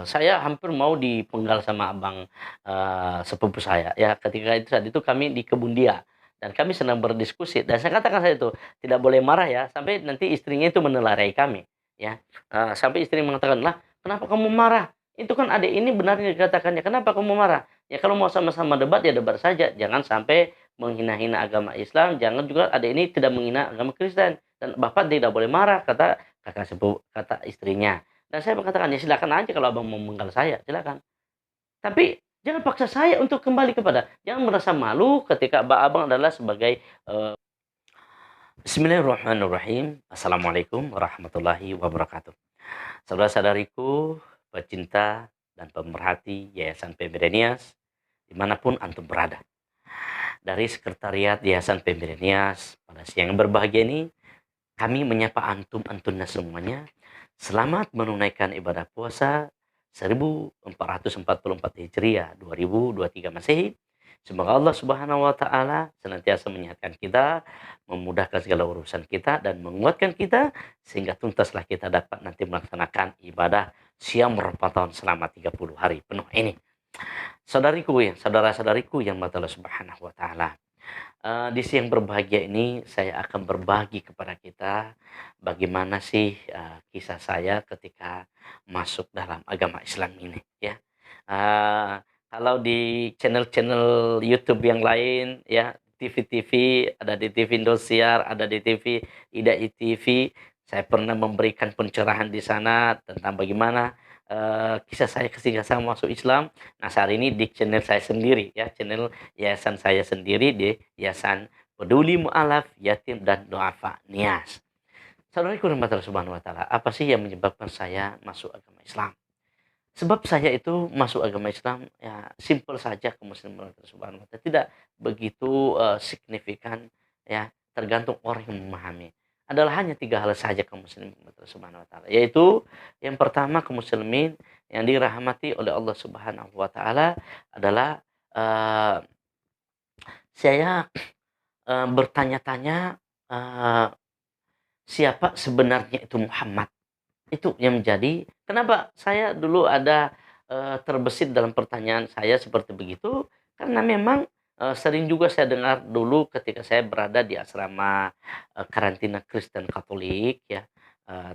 Saya hampir mau dipenggal sama abang, sepupu saya ya ketika itu saat itu kami di kebun dia, dan kami sedang berdiskusi dan saya katakan saat itu, "Tidak boleh marah ya sampai nanti istrinya itu menelarai kami," ya, sampai istri mengatakan, "Lah kenapa kamu marah? Itu kan adek ini benar yang dikatakannya, kenapa kamu marah? Ya kalau mau sama-sama debat ya debat saja, jangan sampai menghina-hina agama Islam, jangan juga adek ini tidak menghina agama Kristen, dan Bapak tidak boleh marah," kata istrinya. Dan saya mengatakan, "Ya silakan aja kalau Abang mau menggal saya, silakan. Tapi jangan paksa saya untuk kembali kepada jangan merasa malu ketika Abang adalah sebagai" Bismillahirrahmanirrahim. Assalamualaikum warahmatullahi wabarakatuh. Saudara-saudariku, pecinta dan pemerhati Yayasan Pembedanias, dimanapun antum berada. Dari Sekretariat Yayasan Pembedanias, pada siang yang berbahagia ini, kami menyapa antum-antunna semuanya. Selamat menunaikan ibadah puasa 1444 Hijriah 2023 Masehi. Semoga Allah Subhanahu wa taala senantiasa menyehatkan kita, memudahkan segala urusan kita dan menguatkan kita sehingga tuntaslah kita dapat nanti melaksanakan ibadah siam Ramadan selama 30 hari penuh ini. Saudariku ya, saudara-saudariku yang mata Allah Subhanahu wa taala. Di siang berbahagia ini saya akan berbagi kepada kita bagaimana sih, kisah saya ketika masuk dalam agama Islam ini ya. Eee, Kalau di channel-channel YouTube yang lain ya, TV-TV, ada di TV Indosiar, ada di TV IDAI TV, saya pernah memberikan pencerahan di sana tentang bagaimana, kisah saya ketika saya masuk Islam. Nah, saat ini di channel saya sendiri ya, channel yayasan saya sendiri di Yayasan Peduli Mu'alaf, Yatim dan Du'afa Nias. Saudaraku rahmatullah subhanahu wa ta'ala, apa sih yang menyebabkan saya masuk agama Islam? Sebab saya itu masuk agama Islam ya simpel saja ke muslimin subhanahu wa ta'ala, tidak begitu, signifikan ya, tergantung orang yang memahami. Adalah hanya 3 hal saja kaum muslimin subhanahu wa ta'ala, yaitu yang pertama kaum muslimin yang dirahmati oleh Allah Subhanahu wa ta'ala adalah, eee, saya bertanya-tanya, siapa sebenarnya itu Muhammad. Itu yang menjadi kenapa saya dulu ada, terbesit dalam pertanyaan saya seperti begitu, karena memang, sering juga saya dengar dulu ketika saya berada di asrama, karantina Kristen Katolik ya,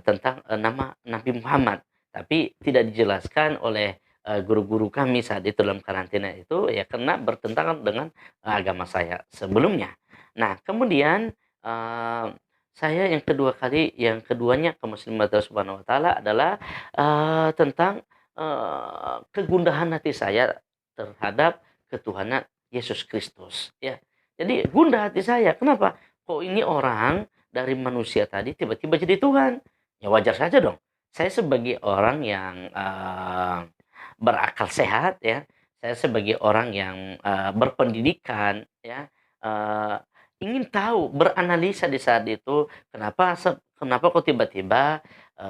tentang, nama Nabi Muhammad. Tapi tidak dijelaskan oleh, guru-guru kami saat itu dalam karantina itu, ya karena bertentangan dengan, agama saya sebelumnya. Nah kemudian, eee saya yang keduanya kaum muslimin subhanahu wa ta'ala adalah, tentang, kegundahan hati saya terhadap ketuhanan Yesus Kristus, ya. Jadi gundah hati saya, kenapa? Kok ini orang dari manusia tadi tiba-tiba jadi Tuhan? Ya wajar saja dong. Saya sebagai orang yang, berakal sehat ya, saya sebagai orang yang, berpendidikan ya, eee ingin tahu, beranalisa di saat itu, kenapa kok tiba-tiba,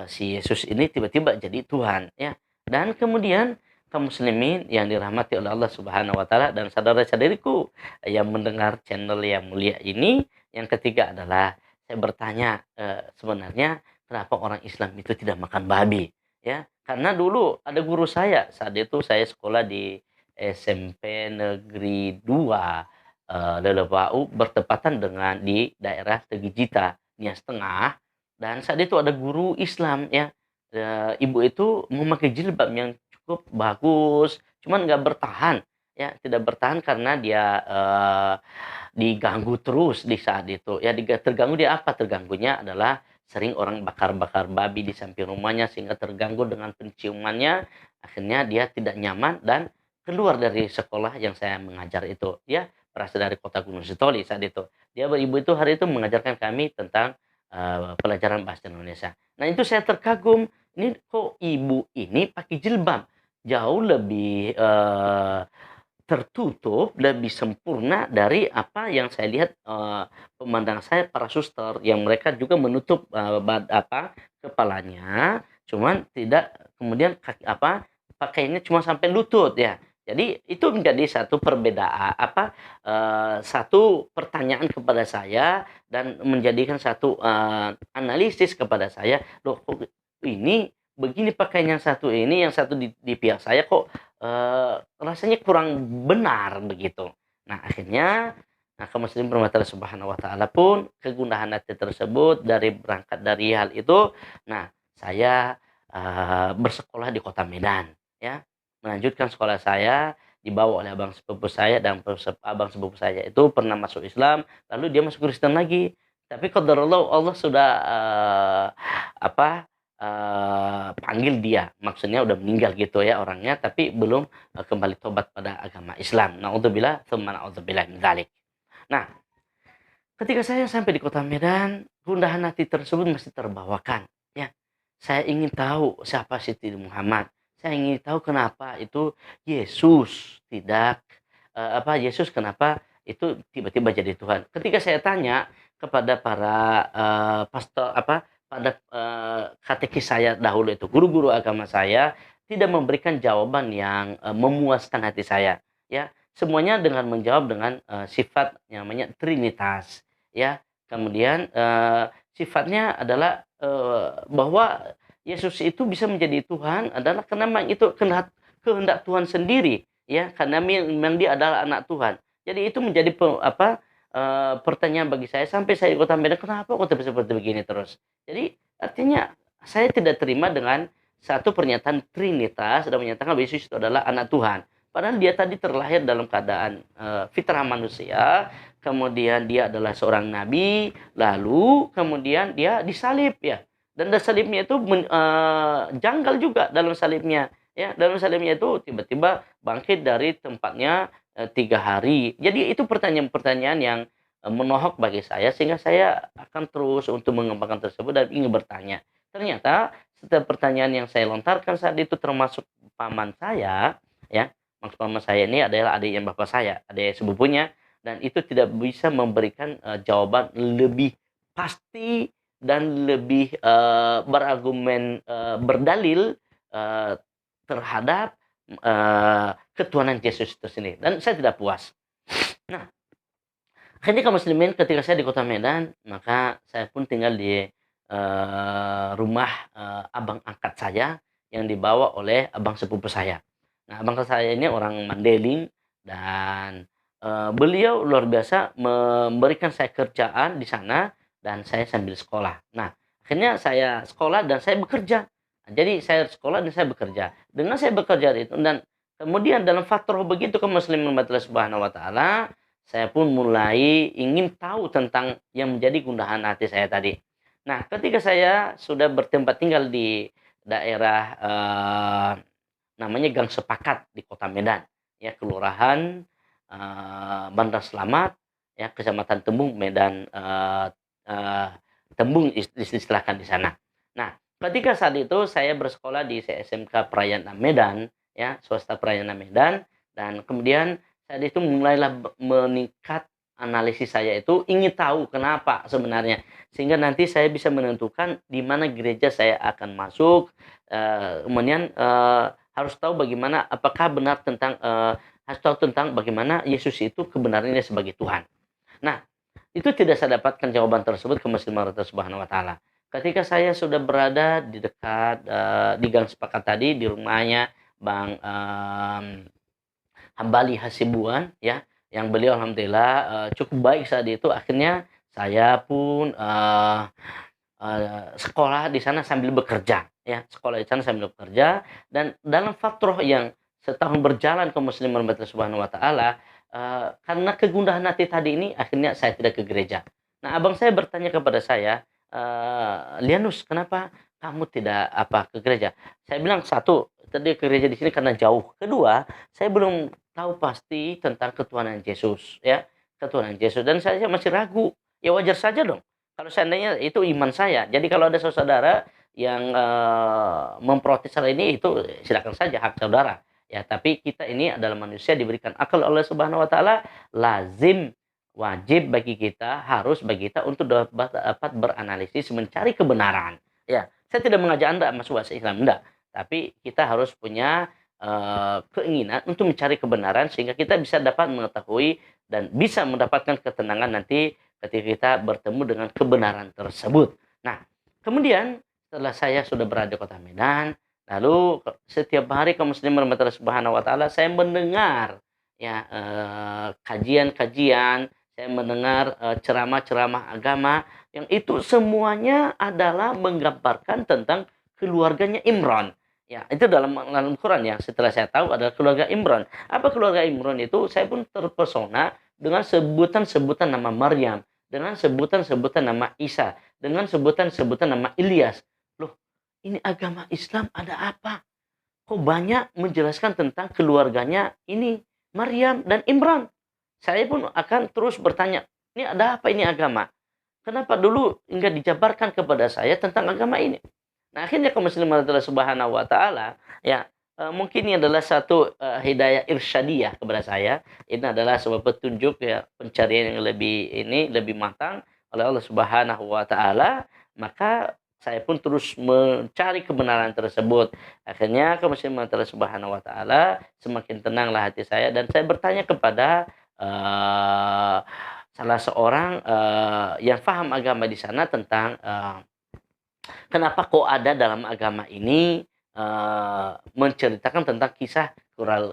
si Yesus ini tiba-tiba jadi Tuhan, ya. Dan kemudian kaum muslimin yang dirahmati oleh Allah Subhanahu wa taala dan saudara-saudariku yang mendengar channel yang mulia ini, yang ketiga adalah saya bertanya, sebenarnya kenapa orang Islam itu tidak makan babi, ya. Karena dulu ada guru saya, saat itu saya sekolah di SMP Negeri 2. Lelewau bertepatan dengan di daerah Tegijita, Nias Tengah, dan saat itu ada guru Islam ya, ibu itu memakai jilbab yang cukup bagus, cuman nggak bertahan, ya tidak bertahan karena dia, diganggu terus di saat itu, ya terganggu dia apa? Terganggunya adalah sering orang bakar-bakar babi di samping rumahnya sehingga terganggu dengan penciumannya, akhirnya dia tidak nyaman dan keluar dari sekolah yang saya mengajar itu. Dia berasal dari kota Gunung Sitoli saat itu. Ibu itu hari itu mengajarkan kami tentang, pelajaran bahasa Indonesia. Nah itu saya terkagum, ini kok ibu ini pakai jilbab, jauh lebih, tertutup, lebih sempurna dari apa yang saya lihat, pemandangan saya para suster yang mereka juga menutup, kepalanya, cuman tidak kemudian pakainya cuma sampai lutut ya. Jadi itu menjadi satu perbedaan satu pertanyaan kepada saya dan menjadikan satu, analisis kepada saya, "Loh kok ini begini pakaian yang satu ini, yang satu di pihak saya kok, rasanya kurang benar begitu. Nah akhirnya, nah kaum muslimin rahmati Allah Subhanahu wa taala pun kegundahan hati tersebut berangkat dari hal itu, nah saya, bersekolah di kota Medan ya, melanjutkan sekolah saya dibawa oleh abang sepupu saya dan abang sepupu saya itu pernah masuk Islam, lalu dia masuk Kristen lagi. Tapi qadarullah Allah sudah, apa, panggil dia, maksudnya udah meninggal gitu ya orangnya, tapi belum, kembali tobat pada agama Islam. Naudzubillah tsumma naudzubillah min dzalik. Nah, ketika saya sampai di kota Medan, gundahan hati tersebut masih terbawakan, ya. Saya ingin tahu siapa Siti Muhammad. Saya ingin tahu kenapa itu Yesus tidak, Yesus kenapa itu tiba-tiba jadi Tuhan. Ketika saya tanya kepada para, pastor pada, katekis saya dahulu itu, guru-guru agama saya, tidak memberikan jawaban yang, memuaskan hati saya, ya. Semuanya dengan menjawab dengan, sifat yang namanya trinitas. Ya, kemudian, sifatnya adalah, bahwa Yesus itu bisa menjadi Tuhan adalah karena memang itu kehendak Tuhan sendiri, ya, karena memang dia adalah anak Tuhan. Jadi itu menjadi pertanyaan bagi saya sampai saya di Kota Medan, "Kenapa kok seperti begini terus?" Jadi artinya saya tidak terima dengan satu pernyataan trinitas dan menyatakan bahwa Yesus itu adalah anak Tuhan. Padahal dia tadi terlahir dalam keadaan, fitrah manusia, kemudian dia adalah seorang nabi, lalu kemudian dia disalib ya. Dan salibnya itu janggal juga dalam salibnya ya. Dalam salibnya itu tiba-tiba bangkit dari tempatnya 3 hari. Jadi itu pertanyaan-pertanyaan yang menohok bagi saya sehingga saya akan terus untuk mengembangkan tersebut dan ingin bertanya. Ternyata setiap pertanyaan yang saya lontarkan saat itu termasuk paman saya ya. Maksud paman saya ini adalah adiknya bapak saya, adik sepupunya dan itu tidak bisa memberikan, jawaban lebih pasti dan lebih, berargumen, berdalil, eee, terhadap, ketuhanan Yesus itu sendiri dan saya tidak puas. Nah, akhirnya kaum muslimin ketika saya di kota Medan, maka saya pun tinggal di, rumah, abang angkat saya yang dibawa oleh abang sepupu saya. Nah, abang saya ini orang Mandailing dan, beliau luar biasa memberikan saya kerjaan di sana dan saya sambil sekolah. Nah, akhirnya saya sekolah dan saya bekerja. Jadi saya sekolah dan saya bekerja. Dengan saya bekerja itu dan kemudian dalam fatrah begitu kaum muslimin rahmatullah subhanahu wa taala, saya pun mulai ingin tahu tentang yang menjadi gundahan hati saya tadi. Nah, ketika saya sudah bertempat tinggal di daerah, namanya Gang Sepakat di Kota Medan, ya, Kelurahan, Bandar Slamet, ya, Kecamatan Tembung, Medan, eee, Tembung diistilahkan di sana. Nah, ketika saat itu saya bersekolah di SMK Prayana Medan, ya, swasta Prayana Medan, dan kemudian saat itu mulailah meningkat analisis saya itu ingin tahu kenapa sebenarnya, sehingga nanti saya bisa menentukan di mana gereja saya akan masuk, kemudian, harus tahu bagaimana apakah benar tentang, harus tahu tentang bagaimana Yesus itu kebenarannya sebagai Tuhan. Nah, itu tidak saya dapatkan jawaban tersebut ke muslimin Allah Subhanahu wa taala. Ketika saya sudah berada di dekat, di Gang Sepakat tadi, di rumahnya Bang, Hambali Hasibuan ya, yang beliau alhamdulillah, cukup baik saat itu. Akhirnya saya pun, sekolah di sana sambil bekerja ya, sekolah di sana sambil bekerja dan dalam fatrah yang setahun berjalan kaum muslimin rahmatullah subhanahu wa taala, karena kegundahan hati tadi ini akhirnya saya tidak ke gereja. Nah, abang saya bertanya kepada saya, "Lianus, kenapa kamu tidak, ke gereja?" Saya bilang, "Satu, tadi ke gereja di sini karena jauh. Kedua, saya belum tahu pasti tentang ketuhanan Yesus, ya, ketuhanan Yesus dan saya masih ragu. Ya wajar saja dong, kalau seandainya itu iman saya. Jadi kalau ada saudara yang, memprotes hal ini, itu silakan saja, hak saudara. Ya, tapi kita ini adalah manusia diberikan akal oleh Subhanahu wa taala, lazim, wajib bagi kita, harus bagi kita untuk dapat beranalisis, mencari kebenaran. Ya, saya tidak mengajak Anda masuk Islam, enggak. Tapi kita harus punya, keinginan untuk mencari kebenaran sehingga kita bisa dapat mengetahui dan bisa mendapatkan ketenangan nanti ketika kita bertemu dengan kebenaran tersebut. Nah, kemudian setelah saya sudah berada di Kota Medan, lalu setiap hari kaum muslimin rahmatullah subhanahu wa taala, saya mendengar ya, kajian-kajian, saya mendengar, ceramah-ceramah agama yang itu semuanya adalah menggambarkan tentang keluarganya Imran. Ya, itu dalam Quran ya, setelah saya tahu adalah keluarga Imran. Apa keluarga Imran itu, saya pun terpesona dengan sebutan-sebutan nama Maryam, dengan sebutan-sebutan nama Isa, dengan sebutan-sebutan nama Ilyas. Loh, ini agama Islam ada apa? Kok banyak menjelaskan tentang keluarganya ini, Maryam dan Imran. Saya pun akan terus bertanya, ini ada apa ini agama? Kenapa dulu enggak dijabarkan kepada saya tentang agama ini? Nah, akhirnya kaum muslimin Allah Subhanahu wa taala, ya, mungkin ini adalah satu, hidayah irsyadiyah kepada saya. Ini adalah sebuah petunjuk ya, pencarian yang lebih matang oleh Allah Subhanahu wa taala, maka saya pun terus mencari kebenaran tersebut. Akhirnya kaum muslimin Allah Subhanahu wa taala, semakin tenanglah hati saya dan saya bertanya kepada, eee, salah seorang, yang paham agama di sana tentang, kenapa kok ada dalam agama ini, menceritakan tentang kisah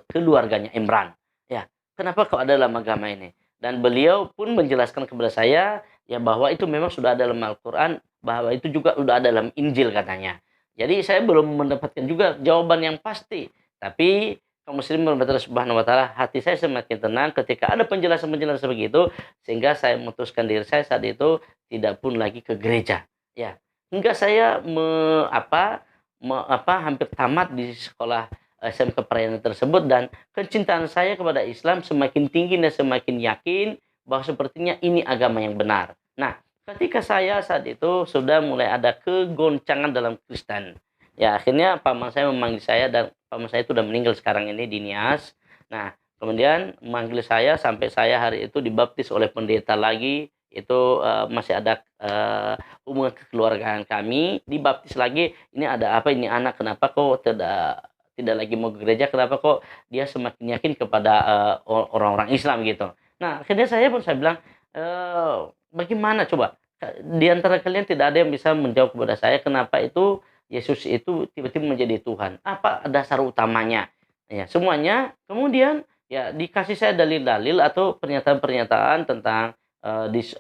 keluarganya Imran? Ya, kenapa kok ada dalam agama ini? Dan beliau pun menjelaskan kepada saya, ya bahwa itu memang sudah ada dalam Al-Quran, bahwa itu juga sudah ada dalam Injil katanya. Jadi saya belum mendapatkan juga jawaban yang pasti. Tapi kaum muslimin rahmatullah subhanahu wa taala, hati saya semakin tenang ketika ada penjelasan-penjelasan begitu, sehingga saya memutuskan diri saya saat itu tidak pun lagi ke gereja. Ya, hingga saya hampir tamat di sekolah SMK Prayan tersebut dan kecintaan saya kepada Islam semakin tinggi dan semakin yakin bahwa sepertinya ini agama yang benar. Nah, ketika saya saat itu sudah mulai ada kegoncangan dalam Kristen, ya akhirnya paman saya memanggil saya dan paman saya itu sudah meninggal sekarang ini di Nias. Nah, kemudian memanggil saya sampai saya hari itu dibaptis oleh pendeta lagi, itu, masih ada, hubungan kekeluargaan kami, dibaptis lagi, ini ada apa ini anak, kenapa kok tidak tidak lagi mau ke gereja, kenapa kok dia semakin yakin kepada, orang-orang Islam gitu. Nah, akhirnya saya bilang, "Bagaimana coba, di antara kalian tidak ada yang bisa menjawab kepada saya kenapa itu Yesus itu tiba-tiba menjadi Tuhan, apa dasar utamanya?" Ya, semuanya kemudian ya dikasih saya dalil-dalil atau pernyataan-pernyataan tentang,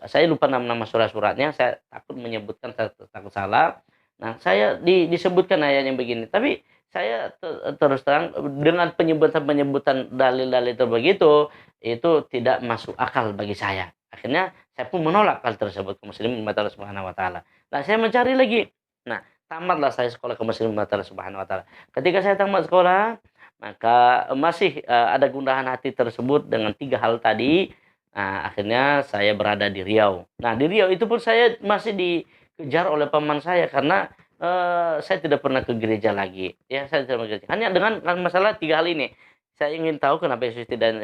saya lupa nama-nama surat-suratnya, saya takut menyebutkan, saya takut salah. Nah, saya disebutkan ayatnya begini, tapi saya terus terang dengan penyebutan-penyebutan dalil-dalil itu begitu, itu tidak masuk akal bagi saya. Akhirnya saya pun menolak hal tersebut, kaum muslimin rahimahullah subhanahu wa taala. Nah, saya mencari lagi. Nah, tamatlah saya sekolah kaum muslimin rahimahullah subhanahu wa taala. Ketika saya tamat sekolah, maka masih, ada gundahan hati tersebut dengan 3 hal tadi. Nah, akhirnya saya berada di Riau. Nah, di Riau itu pun saya masih dikejar oleh paman saya karena, saya tidak pernah ke gereja lagi, ya saya tidak pernah ke gereja. Hanya dengan masalah 3 hal ini. Saya ingin tahu kenapa Yesus tidak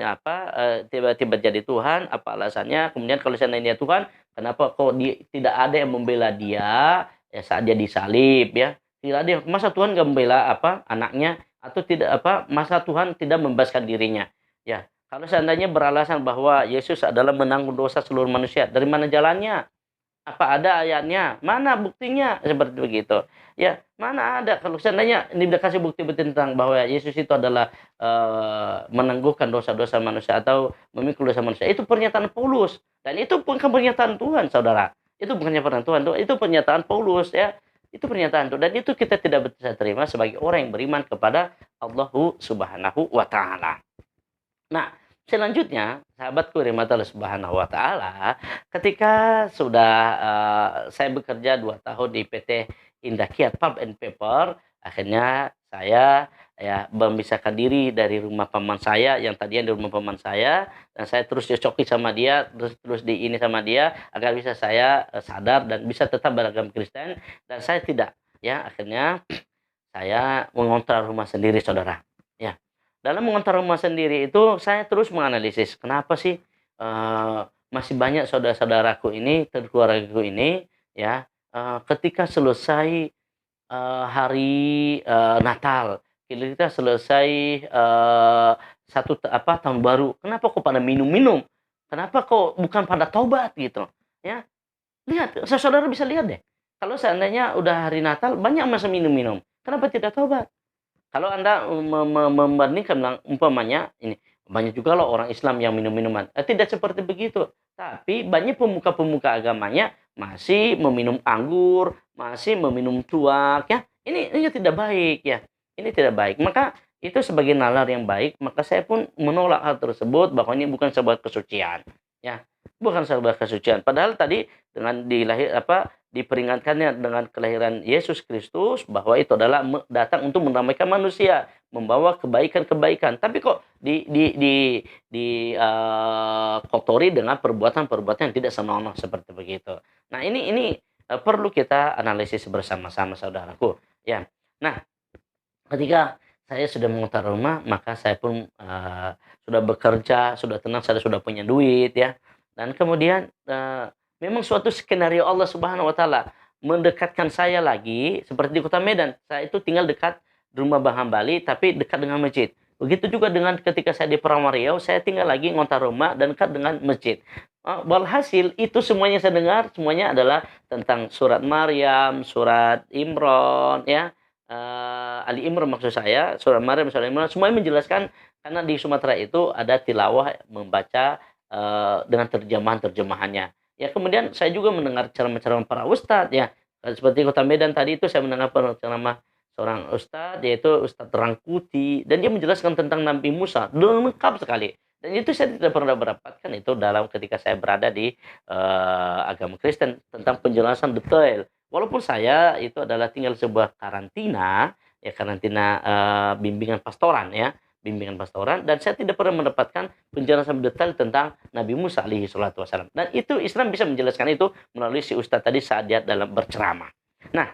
tiba-tiba jadi Tuhan, apa alasannya, kemudian kalau seandainya Tuhan, kenapa kok tidak ada yang membela dia, ya saat dia disalib ya, tidak ada yang masa Tuhan nggak membela anaknya, atau tidak masa Tuhan tidak membebaskan dirinya? Ya, kalau seandainya beralasan bahwa Yesus adalah menanggung dosa seluruh manusia, dari mana jalannya? Apa ada ayatnya? Mana buktinya? Seperti begitu. Ya, mana ada kalau seandainya ini dikasih bukti-bukti tentang bahwa Yesus itu adalah, menangguhkan dosa-dosa manusia atau memikul dosa manusia, itu pernyataan Paulus dan itu bukan pernyataan Tuhan, Saudara. Itu bukannya pernyataan Tuhan, itu pernyataan Paulus ya. Itu pernyataan Tuhan dan itu kita tidak bisa terima sebagai orang yang beriman kepada Allahu Subhanahu wa taala. Nah, selanjutnya sahabatku rahmatullah subhanahu wa taala, ketika sudah, saya bekerja 2 tahun di PT Indah Kiat Pulp and Paper, akhirnya saya ya memisahkan diri dari rumah paman saya yang tadinya di rumah paman saya dan saya terus cocoki sama dia, terus terus di ini sama dia agar bisa saya, sadar dan bisa tetap beragama Kristen dan saya tidak, ya akhirnya saya mengontrak rumah sendiri, Saudara. Ya, dalam mengontrak rumah sendiri itu saya terus menganalisis, kenapa sih, masih banyak saudara-saudaraku ini, keluargaku ini, ya, ketika selesai, hari, Natal, kita selesai, tahun baru, kenapa kok pada minum-minum? Kenapa kok bukan pada taubat gitu, ya. Lihat, saudara bisa lihat deh, Kalau seandainya udah hari Natal banyak masa minum-minum, kenapa tidak tobat? Kalau Anda membandingkan bilang umpamanya ini, banyak juga loh orang Islam yang minum-minuman, tidak seperti begitu. Tapi banyak pemuka-pemuka agamanya masih meminum anggur, masih meminum tuak ya. Ini tidak baik ya, ini tidak baik. Maka itu sebagai nalar yang baik, maka saya pun menolak hal tersebut bahwa ini bukan sebuah kesucian, ya. Bukan sebuah kesucian. Padahal tadi dengan diperingatkannya dengan kelahiran Yesus Kristus bahwa itu adalah datang untuk mendamaikan manusia, membawa kebaikan-kebaikan. Tapi kok kotori dengan perbuatan-perbuatan yang tidak senonoh seperti begitu. Nah, ini perlu kita analisis bersama-sama saudaraku, ya. Nah, ketika saya sudah mengontrak rumah, maka saya pun sudah bekerja, sudah tenang, saya sudah punya duit ya. Dan kemudian memang suatu skenario Allah Subhanahu wa taala mendekatkan saya lagi seperti di Kota Medan. Saya itu tinggal dekat rumah Bang Hambali tapi dekat dengan masjid. Begitu juga dengan ketika saya di Perawang Riau, saya tinggal lagi ngontrak rumah dan dekat dengan masjid. Walhasil itu semuanya saya dengar semuanya adalah tentang surat Maryam, surat Imran ya, Ali Imran maksud saya, surah Maryam, surah Imran, semuanya menjelaskan karena di Sumatera itu ada tilawah membaca dengan terjemahan-terjemahannya. Ya kemudian saya juga mendengar ceramah-ceramah para ustadz ya, seperti Kota Medan tadi itu saya mendengar ceramah seorang ustadz yaitu Ustadz Rangkuti dan dia menjelaskan tentang Nabi Musa dengan lengkap sekali. Dan itu saya tidak pernah mendapatkan itu dalam ketika saya berada di agama Kristen tentang penjelasan detail. Walaupun saya itu adalah tinggal sebuah karantina, ya karantina bimbingan pastoran ya, bimbingan pastoran dan saya tidak pernah mendapatkan penjelasan detail tentang Nabi Musa alaihi salatu wasallam. Dan itu Islam bisa menjelaskan itu melalui si ustadz tadi saat dia dalam berceramah. Nah,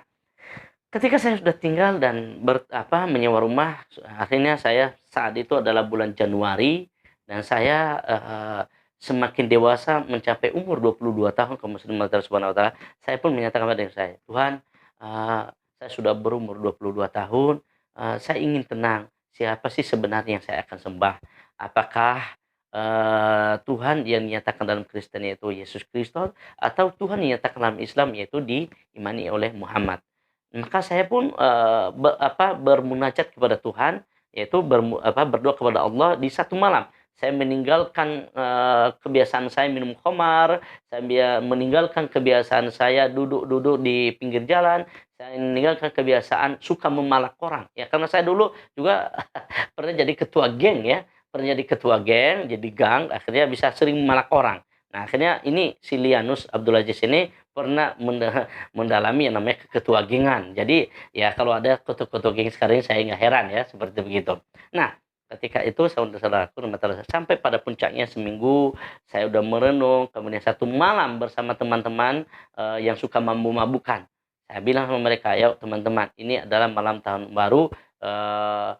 ketika saya sudah tinggal dan menyewa rumah, akhirnya saya saat itu adalah bulan Januari dan saya semakin dewasa mencapai umur 22 tahun kemudian Allah Subhanahu wa taala, saya pun menyatakan pada diri saya, "Tuhan, saya sudah berumur 22 tahun, saya ingin tenang. Siapa sih sebenarnya yang saya akan sembah? Apakah Tuhan yang dinyatakan dalam Kristen yaitu Yesus Kristus atau Tuhan yang dinyatakan dalam Islam yaitu diimani oleh Muhammad?" Maka saya pun bermunajat kepada Tuhan yaitu berdoa kepada Allah di satu malam. Saya meninggalkan kebiasaan saya minum khamar, saya meninggalkan kebiasaan saya duduk-duduk di pinggir jalan, saya meninggalkan kebiasaan suka memalak orang. Ya karena saya dulu juga pernah jadi ketua geng ya, pernah jadi ketua geng, jadi gang, akhirnya bisa sering memalak orang. Nah, akhirnya ini si Lianus Abdul Aziz ini pernah mendalami yang namanya ketua gengan. Jadi ya kalau ada ketua-ketua geng sekarang ini saya nggak heran ya seperti begitu. Nah, ketika itu saudara-saudaraku sampai pada puncaknya seminggu saya udah merenung, kemudian satu malam bersama teman-teman yang suka mabuk-mabukan. Saya bilang sama mereka, "Yuk teman-teman, ini adalah malam tahun baru, eh,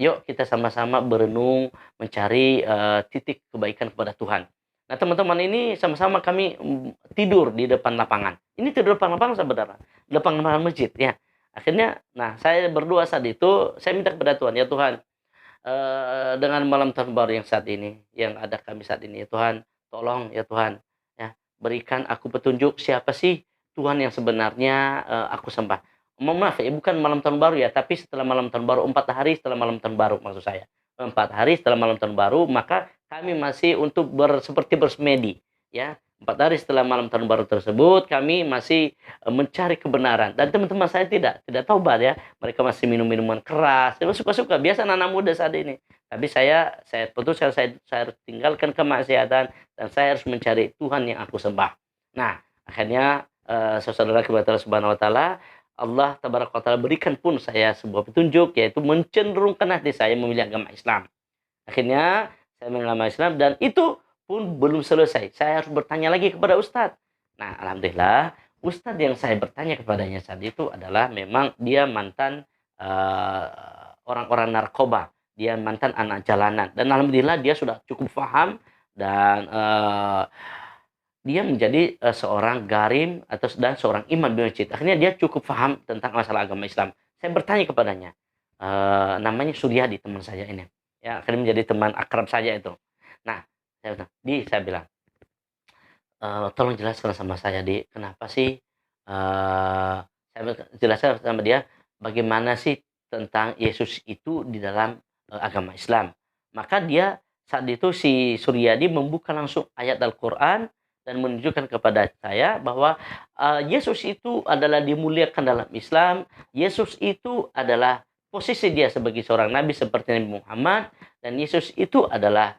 yuk kita sama-sama berenung mencari titik kebaikan kepada Tuhan." Nah, teman-teman ini sama-sama kami tidur di depan lapangan. Ini tidur di depan lapangan sebenarnya, depan lapangan masjid ya. Akhirnya, nah saya berdoa saat itu, saya minta kepada Tuhan, "Ya Tuhan, dengan malam tahun baru yang saat ini, yang ada kami saat ini, ya Tuhan, tolong ya Tuhan, ya berikan aku petunjuk siapa sih Tuhan yang sebenarnya aku sembah." Mohon maaf ya, bukan malam tahun baru ya, tapi setelah malam tahun baru, 4 hari setelah malam tahun baru maksud saya. 4 hari setelah malam tahun baru, maka kami masih untuk seperti bersemedi, ya. 4 hari setelah malam tahun baru tersebut, kami masih mencari kebenaran. Dan teman-teman saya tidak taubat ya. Mereka masih minum minuman keras, saya suka-suka, biasa anak muda saat ini. Tapi saya putuskan saya harus tinggalkan kemaksiatan dan saya harus mencari Tuhan yang aku sembah. Nah, akhirnya saudara kepada Allah Subhanahu wa taala, Allah tabaraka wa taala berikan pun saya sebuah petunjuk yaitu mencenderungkan hati saya memilih agama Islam. Akhirnya saya memilih agama Islam dan itu pun belum selesai. Saya harus bertanya lagi kepada ustadz. Nah, alhamdulillah ustadz yang saya bertanya kepadanya saat itu adalah memang dia mantan eh, orang-orang narkoba, dia mantan anak jalanan dan alhamdulillah dia sudah cukup paham dan dia menjadi seorang garim dan seorang imam di masjid. Akhirnya dia cukup paham tentang masalah agama Islam. Saya bertanya kepadanya, namanya Suryadi teman saya ini. Ya, akhirnya menjadi teman akrab saya itu. Nah, saya bilang, "Di," saya bilang, "tolong jelaskan sama saya, Di, kenapa sih eee, saya jelaskan sama dia bagaimana sih tentang Yesus itu di dalam, agama Islam. Maka dia saat itu si Suryadi membuka langsung ayat Al-Qur'an dan menunjukkan kepada saya bahwa, Yesus itu adalah dimuliakan dalam Islam, Yesus itu adalah posisi dia sebagai seorang nabi seperti Nabi Muhammad, dan Yesus itu adalah,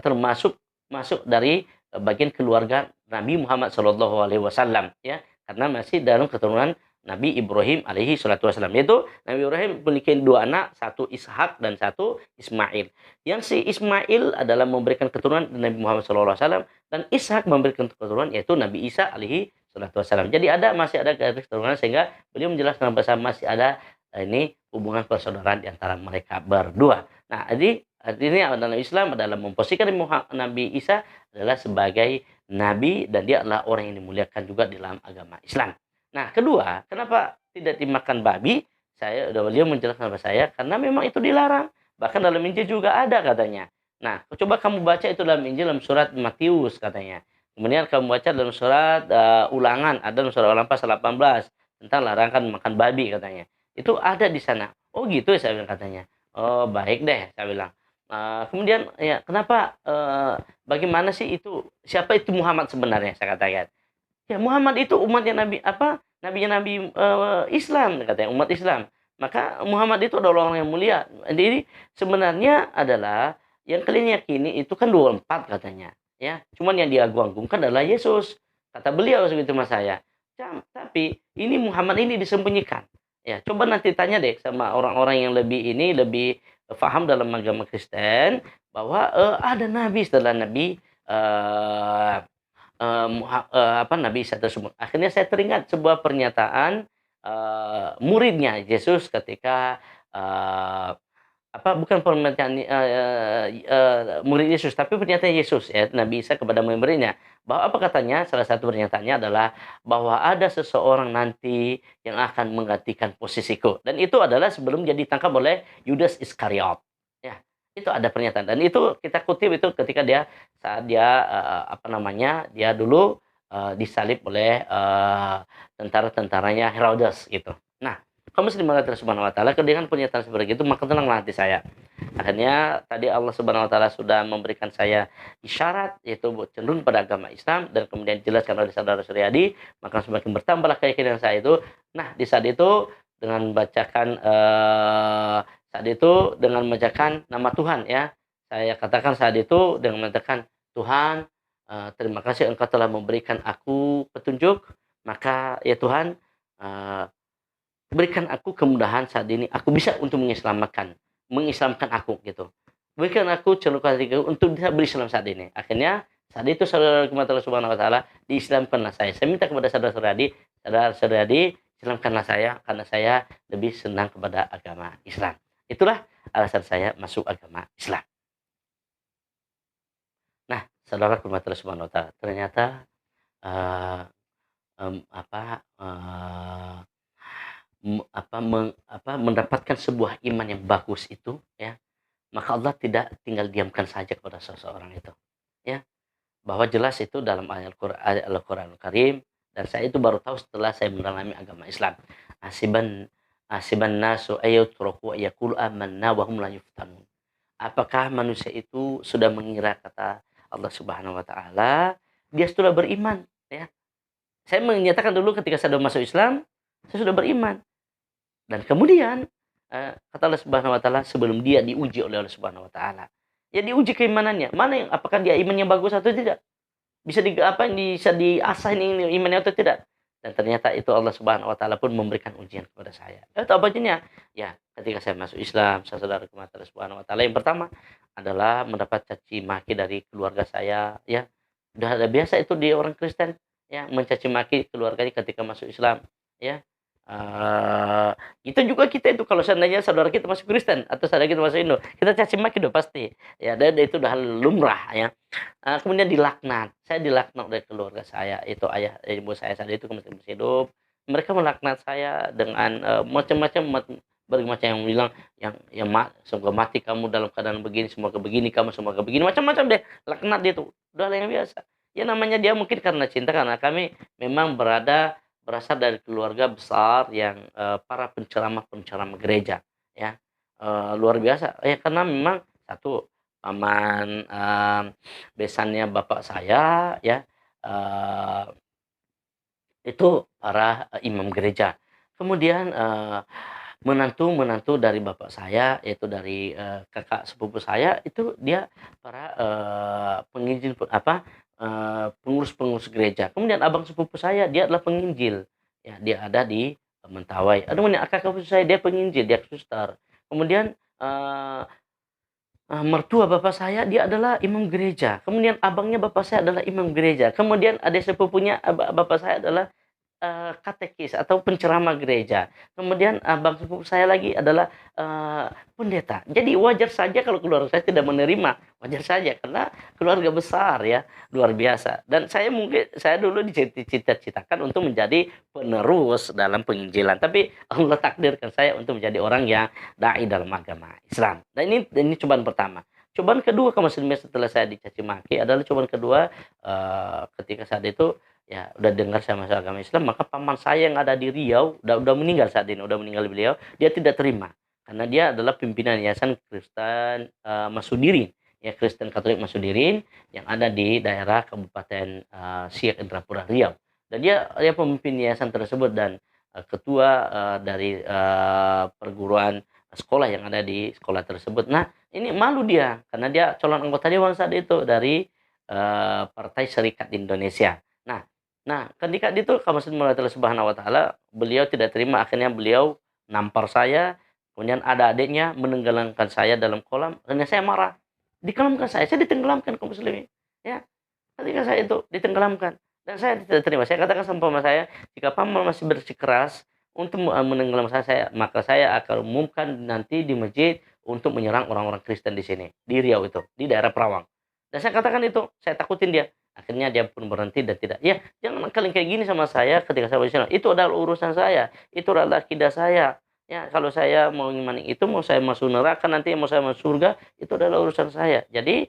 termasuk masuk dari bagian keluarga Nabi Muhammad Shallallahu Alaihi Wasallam ya, karena masih dalam keturunan Nabi Ibrahim alaihi salatu wasallam. Yaitu Nabi Ibrahim memiliki dua anak, satu Ishak dan satu Ismail. Yang si Ismail adalah memberikan keturunan Nabi Muhammad Shallallahu Alaihi Wasallam, dan Ishak memberikan keturunan yaitu Nabi Isa alaihi salatu wasallam. Jadi masih ada garis keturunan, sehingga beliau menjelaskan bahwa masih ada ini hubungan persaudaraan di antara mereka berdua. Nah, jadi artinya dalam Islam adalah memposisikan Nabi Isa adalah sebagai nabi, dan dia adalah orang yang dimuliakan juga dalam agama Islam. Nah, kedua, kenapa tidak dimakan babi? Beliau menjelaskan kepada saya karena memang itu dilarang. Bahkan dalam Injil juga ada katanya. Nah, coba kamu baca itu dalam Injil dalam surat Matius katanya. Kemudian kamu baca dalam surat Ulangan, ada dalam surat Ulangan pasal 18 tentang larangan makan babi katanya. Itu ada di sana. Oh gitu ya, saya bilang katanya. Oh baik deh, saya bilang. Kemudian ya kenapa, bagaimana sih itu, siapa itu Muhammad sebenarnya, saya katakan. Ya Muhammad itu umatnya Nabi apa, nabinya Nabi, Islam katanya, umat Islam. Maka Muhammad itu adalah orang yang mulia. Jadi sebenarnya adalah yang kalian yakini itu kan 24 katanya, ya. Cuman yang diagung-agungkan adalah Yesus. Kata beliau segitu sama saya. Tapi ini Muhammad ini disembunyikan. Ya, coba nanti tanya deh sama orang-orang yang lebih paham dalam agama Kristen bahwa, ada nabi setelah Nabi, eee Nabi Isa tersebut. Akhirnya saya teringat sebuah pernyataan, muridnya Yesus ketika, eee, bukan pernyataan, murid Yesus, tapi pernyataan Yesus ya, Nabi Isa kepada murid-muridnya. Bahwa apa katanya, salah satu pernyataannya adalah, bahwa ada seseorang nanti yang akan menggantikan posisiku. Dan itu adalah sebelum dia ditangkap oleh Yudas Iskariot. Ya, itu ada pernyataan. Dan itu kita kutip itu ketika dia saat dia, dia dulu, disalib oleh, tentara-tentaranya Herodes gitu. Nah, kaum muslimin Allah Subhanahu wa taala dengan pernyataan seperti itu maka tenanglah hati saya. Akhirnya tadi Allah Subhanahu wa taala sudah memberikan saya isyarat yaitu cenderung pada agama Islam, dan kemudian dijelaskan oleh saudara Suryadi, maka semakin bertambahlah keyakinan saya itu. Nah, di saat itu dengan membacakan, nama Tuhan ya. Saya katakan saat itu dengan mengatakan, "Tuhan, terima kasih Engkau telah memberikan aku petunjuk, maka ya Tuhan, eee, berikan aku kemudahan saat ini, aku bisa untuk mengislamkan aku," gitu. "Berikan aku celupkan hatiku untuk bisa berislam saat ini." Akhirnya saat itu saudara Allah Subhanahu wa taala, diislamkanlah saya. Saya minta kepada saudara Suryadi, islamkanlah saya karena saya lebih senang kepada agama Islam. Itulah alasan saya masuk agama Islam. Nah, saudara Allah Subhanahu wa taala, ternyata, eee, mmm, apa, eee mendapatkan sebuah iman yang bagus itu ya, maka Allah tidak tinggal diamkan saja kepada seseorang itu, ya. Bahwa jelas itu dalam ayat Al-Qur'anul Karim, dan saya itu baru tahu setelah saya mendalami agama Islam. Hasiban hasiban nasu ayyutraku yaqulu amanna wa hum la yuftanun. Apakah manusia itu sudah mengira, kata Allah Subhanahu wa taala, dia sudah beriman, ya. Saya menyatakan dulu ketika saya sudah masuk Islam, saya sudah beriman. Dan kemudian, kata Allah Subhanahu wa taala sebelum dia diuji oleh Allah Subhanahu wa taala. Ya diuji keimanannya, mana yang apakah dia imannya bagus atau tidak? Bisa diasah ini imannya atau tidak? Dan ternyata itu Allah Subhanahu wa taala pun memberikan ujian kepada saya. Itu apa ujiannya? Ya, ketika saya masuk Islam, saudara Allah Subhanahu wa taala, yang pertama adalah mendapat caci maki dari keluarga saya, ya. Udah ada biasa itu di orang Kristen, ya, mencaci maki keluarganya ketika masuk Islam, ya. Eee, itu juga kita itu kalau seandainya saudara kita masuk Kristen atau saudara kita masuk Hindu, kita caci maki udah pasti. Ya, dan itu udah hal lumrah ya. Kemudian dilaknat. Saya dilaknat oleh keluarga saya, itu ayah ibu saya saat itu masih hidup. Mereka melaknat saya dengan, macam-macam berbagai macam yang bilang, yang "Semoga mati kamu dalam keadaan begini, semoga begini kamu, semoga begini." Macam-macam deh, laknat dia tuh, udah hal yang biasa. Ya namanya dia mungkin karena cinta, karena kami memang berasal dari keluarga besar yang, para penceramah-penceramah gereja, ya, luar biasa. Ya karena memang satu, paman, besannya bapak saya ya, eee, itu para, imam gereja. Kemudian, menantu-menantu dari bapak saya, yaitu dari, kakak sepupu saya, itu dia para, penginjil pengurus-pengurus gereja. Kemudian abang sepupu saya, dia adalah penginjil, ya, dia ada di Mentawai. Ada kemudian kakak sepupu saya, dia penginjil, dia suster. Kemudian, mertua bapak saya, dia adalah imam gereja. Kemudian abangnya bapak saya adalah imam gereja. Kemudian adik sepupunya bapak saya adalah katekis atau penceramah gereja. Kemudian abang sepupu saya lagi adalah, pendeta. Jadi wajar saja kalau keluarga saya tidak menerima, wajar saja karena keluarga besar ya, luar biasa. Dan saya dulu dicita-citakan untuk menjadi penerus dalam penginjilan, tapi Allah takdirkan saya untuk menjadi orang yang dai dalam agama Islam. Dan ini cobaan pertama. Cobaan kedua kaum muslimin setelah saya dicaci maki adalah cobaan kedua, ketika saat itu ya, udah dengar saya masuk agama Islam, maka paman saya yang ada di Riau, udah meninggal saat ini, udah meninggal beliau, dia tidak terima. Karena dia adalah pimpinan Yayasan Kristen, Masudirin, ya Kristen Katolik Masudirin yang ada di daerah Kabupaten, Siak Indrapura Riau. Dan dia pemimpin yayasan tersebut dan, ketua, dari, perguruan sekolah yang ada di sekolah tersebut. Nah, ini malu dia karena dia calon anggota dewan saat itu dari, Partai Serikat Indonesia. Nah, ketika itu kamu melihat Allah Subhanahu wa taala, beliau tidak terima, akhirnya beliau nampar saya, kemudian ada adiknya menenggelamkan saya dalam kolam, akhirnya saya marah. Dikelamkan saya ditenggelamkan kaum muslimin, ya. Ketika saya itu ditenggelamkan dan saya tidak terima. Saya katakan sama paman saya, "Jika paman masih bersikeras untuk menenggelamkan saya, maka saya akan umumkan nanti di masjid untuk menyerang orang-orang Kristen di sini, di Riau itu, di daerah Perawang." Dan saya katakan itu, saya takutin dia. Akhirnya dia pun berhenti dan tidak, "Ya, jangan kalian kayak gini sama saya ketika saya berbicara. Itu adalah urusan saya, itu adalah akidah saya. Ya, kalau saya mau ngimani itu, mau saya masuk neraka nanti, mau saya masuk surga, itu adalah urusan saya." Jadi,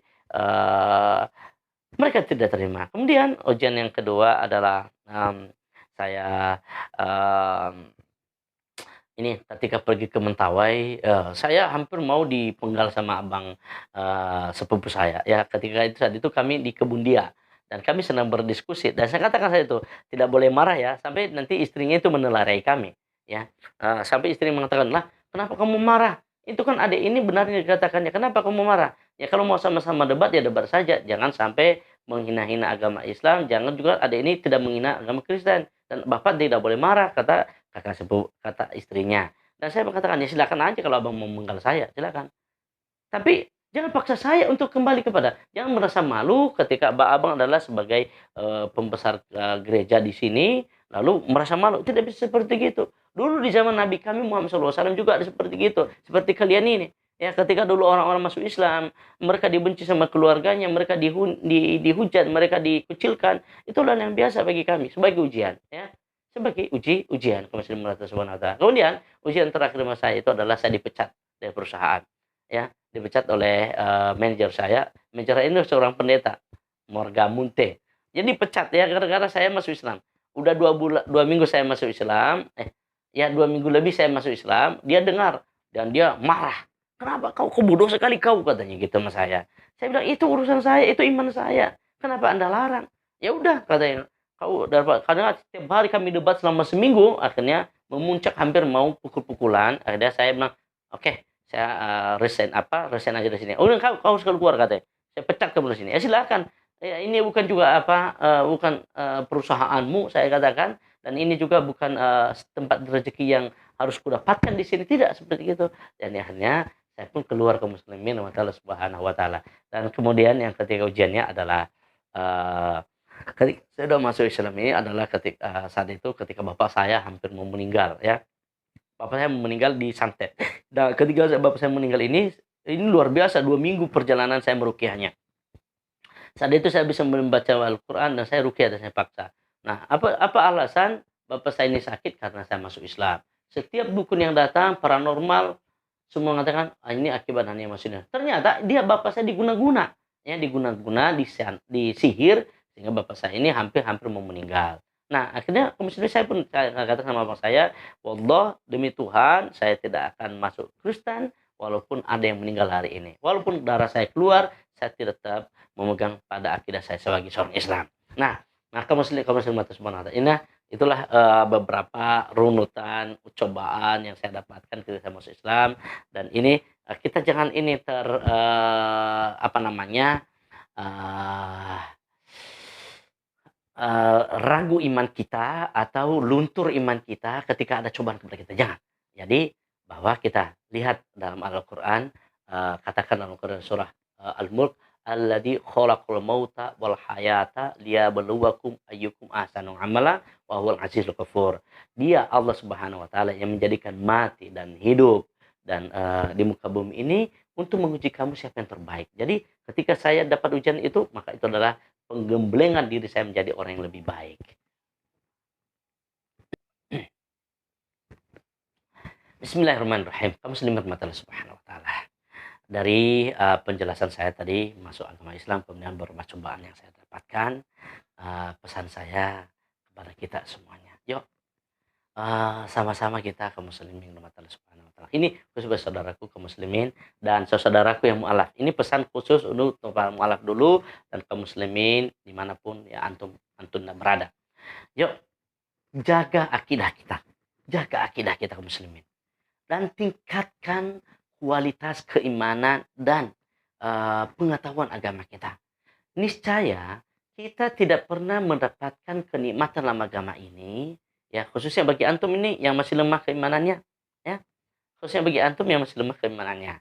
mereka tidak terima. Kemudian ujian yang kedua adalah, saya, mmm, ini ketika pergi ke Mentawai, saya hampir mau dipenggal sama abang, sepupu saya, ya. Ketika itu saat itu kami di kebun dia, dan kami sedang berdiskusi dan saya katakan saya itu, "Tidak boleh marah ya," sampai nanti istrinya itu menelarai kami, ya. Sampai istri mengatakan, "Lah, kenapa kamu marah? Itu kan adik ini benar yang dikatakannya, kenapa kamu marah? Ya kalau mau sama-sama debat, ya debat saja, jangan sampai menghina-hina agama Islam, jangan juga adik ini tidak menghina agama Kristen, dan Bapak tidak boleh marah," kata istrinya. Dan saya mengatakan, "Ya silakan aja kalau Abang mau menggal saya, silakan. Tapi jangan paksa saya untuk kembali kepada, jangan merasa malu ketika Abang adalah sebagai, pembesar, gereja di sini, lalu merasa malu, tidak bisa seperti gitu. Dulu di zaman Nabi kami Muhammad SAW juga ada seperti gitu, seperti kalian ini. Ya ketika dulu orang-orang masuk Islam, mereka dibenci sama keluarganya, mereka dihujat, mereka dikucilkan, itulah yang biasa bagi kami sebagai ujian, ya. Sebagai ujian kaum muslimin Allah Subhanahu wa taala. Kemudian ujian terakhir mas saya itu adalah saya dipecat dari perusahaan, ya. Dipecat oleh, manajer saya. Manajer saya ini seorang pendeta, Morga Munte. Jadi pecat ya gara-gara saya masuk Islam. Udah 2 minggu saya masuk Islam, ya 2 minggu lebih saya masuk Islam, dia dengar dan dia marah. "Kenapa kau bodoh sekali kau," katanya gitu sama saya. Saya bilang, "Itu urusan saya, itu iman saya. Kenapa Anda larang?" "Ya udah," katanya, "kau dapat," karena setiap hari kami debat selama seminggu, akhirnya memuncak hampir mau pukul-pukulan. Akhirnya saya bilang, "Oke, saya, resign aja dari sini." "Oh, kau harus keluar," katanya. "Saya pecat kamu dari sini." "Ya silakan. Ya ini bukan juga bukan, perusahaanmu," saya katakan, "dan ini juga bukan, tempat rezeki yang harus kudapatkan di sini." Tidak seperti itu. Dan akhirnya saya pun keluar kaum muslimin wa ta'ala subhanahu wa ta'ala. Dan kemudian yang ketiga ujiannya adalah, eee, saya udah masuk Islam ini adalah saat itu ketika bapak saya hampir mau meninggal ya. Bapak saya meninggal di santet. Nah, ketika bapak saya meninggal ini luar biasa 2 minggu perjalanan saya meruqyahnya. Saat itu saya bisa membaca Al-Quran dan saya ruqyah dan saya paksa. Nah, apa alasan bapak saya ini sakit? Karena saya masuk Islam. Setiap dukun yang datang, paranormal, semua mengatakan, "Ah, ini akibat hanya masuknya." Ternyata bapak saya diguna-guna, ya diguna-guna, disihir Sehingga bapak saya ini hampir-hampir mau meninggal. Nah, akhirnya kaum muslimin saya katakan sama bapak saya, "Wallah, demi Tuhan, saya tidak akan masuk Kristen walaupun ada yang meninggal hari ini. Walaupun darah saya keluar, saya tetap memegang pada akidah saya sebagai seorang Islam." Nah, kaum muslimat subhanahu wa ta'ala. Itulah beberapa runutan cobaan yang saya dapatkan ketika masuk Islam, dan ini kita jangan ini apa namanya, eee ragu iman kita atau luntur iman kita ketika ada cobaan kepada kita, jangan. Jadi bahwa kita lihat dalam Al-Qur'an, katakan dalam Al-Qur'an surah, Al-Mulk, "Alladzi khalaqal mauta wal hayata liyabluwakum ayyukum ahsanu amala wa huwal azizul ghafur." Dia Allah Subhanahu wa taala yang menjadikan mati dan hidup dan, di muka bumi ini untuk menguji kamu siapa yang terbaik. Jadi ketika saya dapat ujian itu, maka itu adalah penggemblengan diri saya menjadi orang yang lebih baik. Bismillahirrahmanirrahim. Kaum muslimin rahmati Allah Subhanahu wa taala. Dari penjelasan saya tadi masuk agama Islam, kemudian beberapa cobaan yang saya dapatkan, pesan saya kepada kita semuanya. Yuk, sama-sama kita kaum muslimin rahmati Allah Subhanahu wa taala. Ini khusus buat saudaraku kaum muslimin dan saudaraku yang mualaf. Ini pesan khusus untuk para mualaf dulu dan kaum muslimin dimanapun ya antum berada. Yuk, jaga akidah kita. Jaga akidah kita kaum muslimin. Dan tingkatkan kualitas keimanan dan pengetahuan agama kita. Niscaya kita tidak pernah mendapatkan kenikmatan dalam agama ini, ya khususnya bagi antum ini yang masih lemah keimanannya, ya khususnya bagi antum yang masih lemah keimanannya.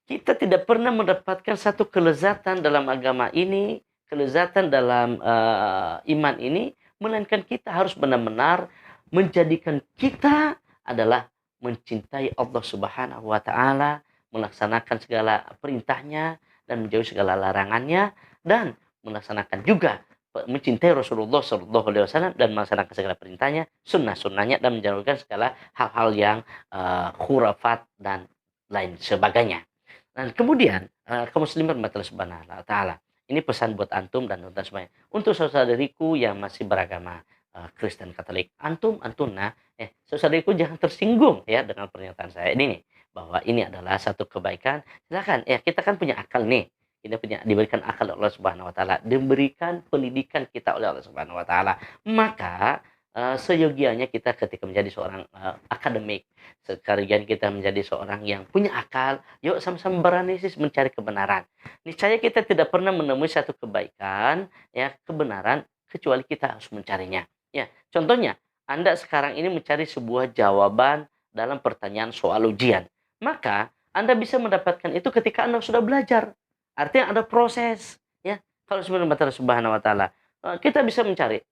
Kita tidak pernah mendapatkan satu kelezatan dalam agama ini, kelezatan dalam iman ini, melainkan kita harus benar-benar menjadikan kita adalah mencintai Allah Subhanahu wa taala, melaksanakan segala perintahnya dan menjauhi segala larangannya, dan melaksanakan juga mencintai Rasulullah Shallallahu Alaihi Wasallam dan melaksanakan segala perintahnya, sunnah-sunnahnya, dan menjauhkan segala hal-hal yang khurafat dan lain sebagainya. Dan kemudian kaum muslimin rahmatullah subhanahu wa taala. Ini pesan buat antum dan semuanya. Untuk saudariku yang masih beragama Kristen Katolik, antuna, saudariku jangan tersinggung ya dengan pernyataan saya ini nih, bahwa ini adalah satu kebaikan. Silakan ya, kita kan punya akal nih. Kita punya diberikan akal oleh Allah Subhanahu wa taala, diberikan pendidikan kita oleh Allah Subhanahu wa taala. Maka seyogianya kita ketika menjadi seorang akademik, sekalian kita menjadi seorang yang punya akal, yuk sama-sama beranalisis mencari kebenaran. Niscaya kita tidak pernah menemui satu kebaikan, ya kebenaran, kecuali kita harus mencarinya. Ya, contohnya, Anda sekarang ini mencari sebuah jawaban dalam pertanyaan soal ujian. Maka Anda bisa mendapatkan itu ketika Anda sudah belajar. Artinya ada proses, ya. Kalau sebenarnya Subhanahu wa taala, kita bisa mencari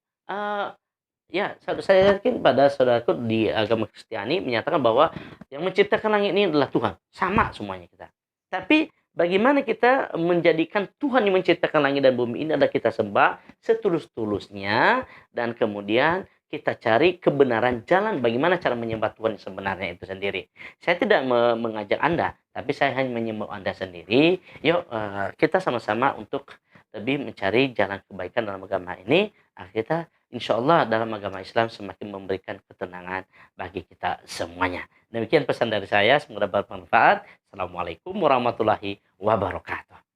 ya, saya yakin pada saudaraku di agama Kristiani menyatakan bahwa yang menciptakan langit ini adalah Tuhan. Sama semuanya kita. Tapi bagaimana kita menjadikan Tuhan yang menciptakan langit dan bumi ini adalah kita sembah setulus-tulusnya, dan kemudian kita cari kebenaran jalan bagaimana cara menyembah Tuhan sebenarnya itu sendiri. Saya tidak mengajak Anda, tapi saya hanya menyembah Anda sendiri. Yuk kita sama-sama untuk lebih mencari jalan kebaikan dalam agama ini. Kita insya Allah dalam agama Islam semakin memberikan ketenangan bagi kita semuanya. Demikian pesan dari saya, semoga bermanfaat. Assalamualaikum warahmatullahi wabarakatuh.